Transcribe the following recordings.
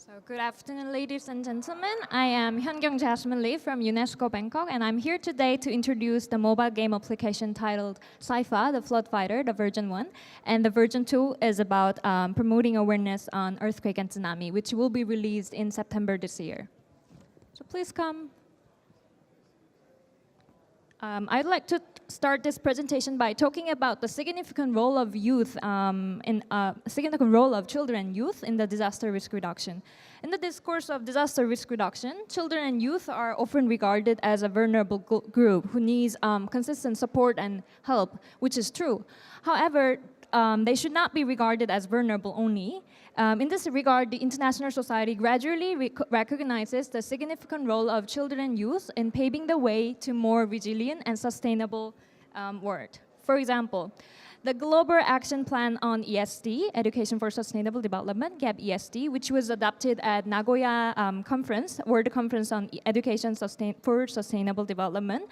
So good afternoon, ladies and gentlemen. I am HyunKyung Jasmine Lee from UNESCO Bangkok, and I'm here today to introduce the mobile game application titled Sai Fah, the Flood Fighter, the version 1. And the version 2 is about promoting awareness on earthquake and tsunami, which will be released in September this year. So please come. I'd like to start this presentation by talking about the significant role of youth significant role of children and youth in the disaster risk reduction. In the discourse of disaster risk reduction, children and youth are often regarded as a vulnerable group who needs consistent support and help, which is true. However, they should not be regarded as vulnerable only. In this regard, the international society gradually recognizes the significant role of children and youth in paving the way to more resilient and sustainable world. For example, the Global Action Plan on ESD, Education for Sustainable Development, GAP ESD, which was adopted at Nagoya World Conference on Education for Sustainable Development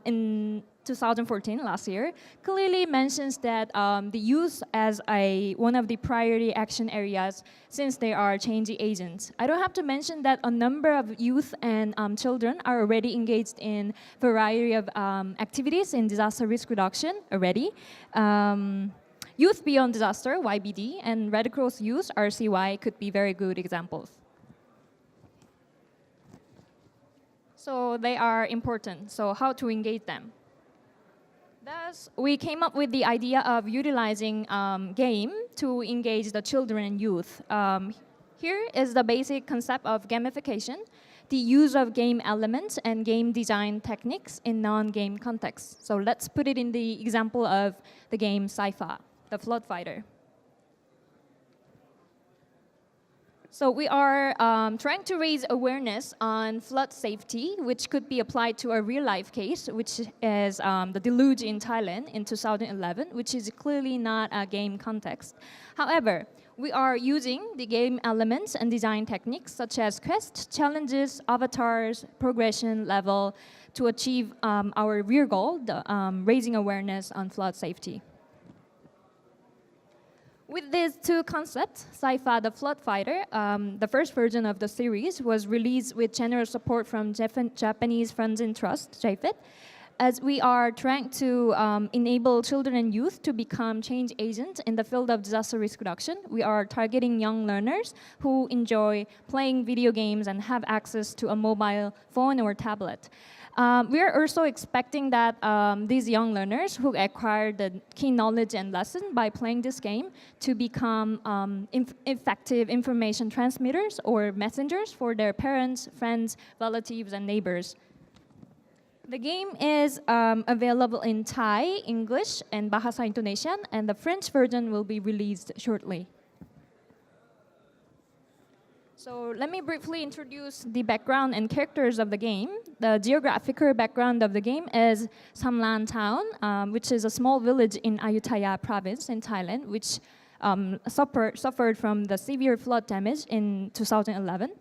in 2014, last year, clearly mentions that the youth as one of the priority action areas since they are change agents. I don't have to mention that a number of youth and children are already engaged in a variety of activities in disaster risk reduction already. Youth Beyond Disaster, YBD, and Red Cross Youth, RCY, could be very good examples. So they are important. So how to engage them? Thus, we came up with the idea of utilizing game to engage the children and youth. Here is the basic concept of gamification, the use of game elements and game design techniques in non-game contexts. So let's put it in the example of the game Sai Fah, the flood fighter. So we are trying to raise awareness on flood safety, which could be applied to a real-life case, which is the deluge in Thailand in 2011, which is clearly not a game context. However, we are using the game elements and design techniques such as quests, challenges, avatars, progression level to achieve our real goal, raising awareness on flood safety. With these two concepts, Sai Fah, the Flood Fighter, the first version of the series was released with generous support from Japanese Funds and Trust, JFIT, as we are trying to enable children and youth to become change agents in the field of disaster risk reduction. We are targeting young learners who enjoy playing video games and have access to a mobile phone or tablet. We are also expecting that these young learners who acquire the key knowledge and lesson by playing this game to become effective information transmitters or messengers for their parents, friends, relatives, and neighbors. The game is available in Thai, English, and Bahasa Indonesian, and the French version will be released shortly. So let me briefly introduce the background and characters of the game. The geographical background of the game is Samlan town, which is a small village in Ayutthaya province in Thailand, which suffered from the severe flood damage in 2011.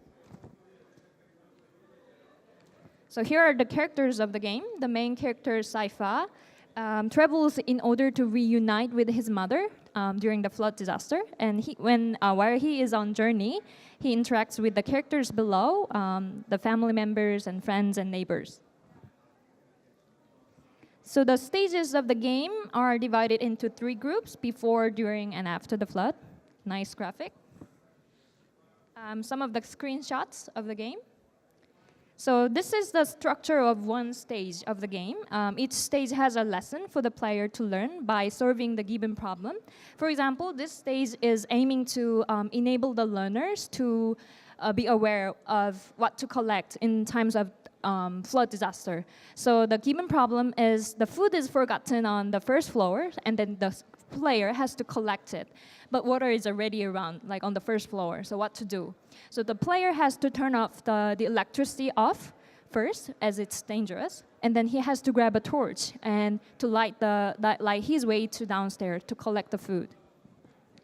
So here are the characters of the game. The main character, Sai Fah, travels in order to reunite with his mother during the flood disaster. And while he is on journey, he interacts with the characters below, the family members and friends and neighbors. So the stages of the game are divided into 3 groups, before, during, and after the flood. Nice graphic. Some of the screenshots of the game. So this is the structure of one stage of the game. Each stage has a lesson for the player to learn by solving the given problem. For example, this stage is aiming to enable the learners to be aware of what to collect in times of flood disaster. So the given problem is the food is forgotten on the first floor, and then the player has to collect it. But water is already around, like on the first floor, so what to do? So the player has to turn off the electricity off first, as it's dangerous, and then he has to grab a torch and to light his way to downstairs to collect the food.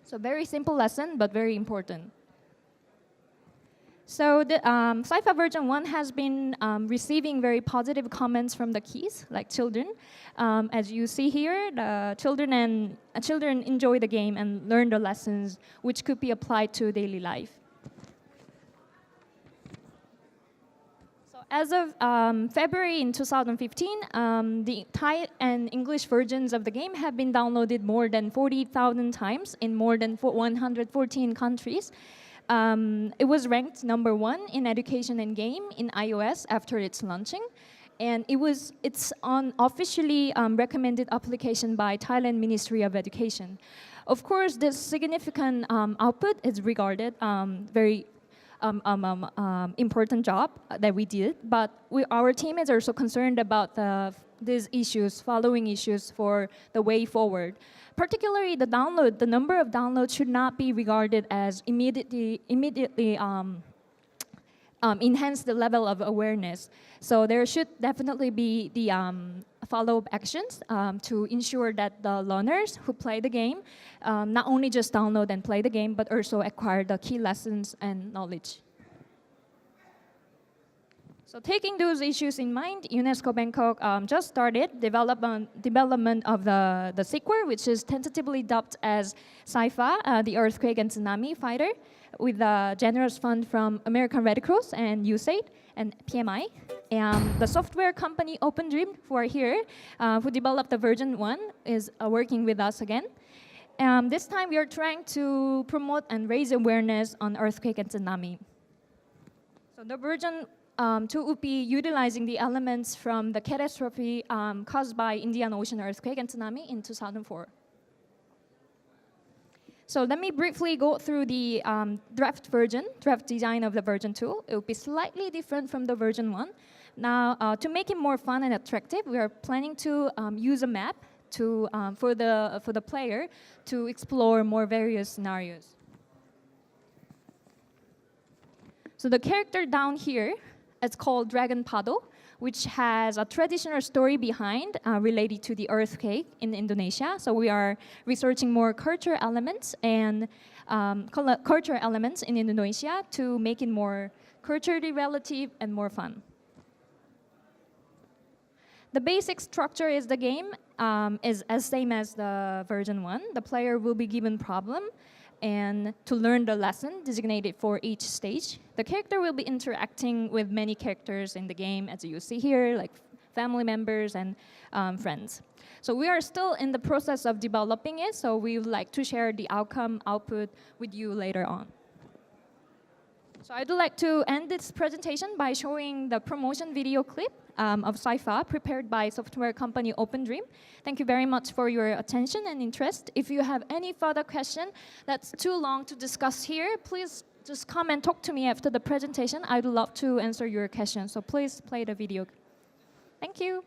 So very simple lesson, but very important. So the Sai Fah version 1 has been receiving very positive comments from the kids, like children. As you see here, the children enjoy the game and learn the lessons which could be applied to daily life. As of February in 2015, the Thai and English versions of the game have been downloaded more than 40,000 times in more than 114 countries. It was ranked #1 in education and game in iOS after its launching. And it's on officially recommended application by Thailand Ministry of Education. Of course, this significant output is regarded very important job that we did, but our team is also concerned about these issues, following issues for the way forward. Particularly the number of downloads should not be regarded as immediately enhance the level of awareness. So there should definitely be the follow-up actions to ensure that the learners who play the game not only just download and play the game, but also acquire the key lessons and knowledge. So taking those issues in mind, UNESCO Bangkok just started development of the sequel, which is tentatively dubbed as Sai Fah, the earthquake and tsunami fighter, with a generous fund from American Red Cross and USAID and PMI. The software company OpenDream, who are here, who developed the version 1, is working with us again. This time we are trying to promote and raise awareness on earthquake and tsunami. So the version 2 would be utilizing the elements from the catastrophe caused by Indian Ocean earthquake and tsunami in 2004. So let me briefly go through the draft design of the version 2. It will be slightly different from the version 1. Now, to make it more fun and attractive, we are planning to use a map for the player to explore more various scenarios. So the character down here is called Dragon Pado, which has a traditional story behind related to the earthquake in Indonesia. So we are researching more cultural elements in Indonesia to make it more culturally relative and more fun. The basic structure is the game is as same as the version 1. The player will be given problem and to learn the lesson designated for each stage. The character will be interacting with many characters in the game, as you see here, like family members and friends. So we are still in the process of developing it, so we would like to share the output with you later on. So I'd like to end this presentation by showing the promotion video clip of Sai Fah prepared by software company OpenDream. Thank you very much for your attention and interest. If you have any further question that's too long to discuss here, please just come and talk to me after the presentation. I'd love to answer your questions. So please play the video. Thank you.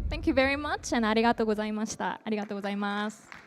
Thank you very much, and ありがとうございました。ありがとうございます。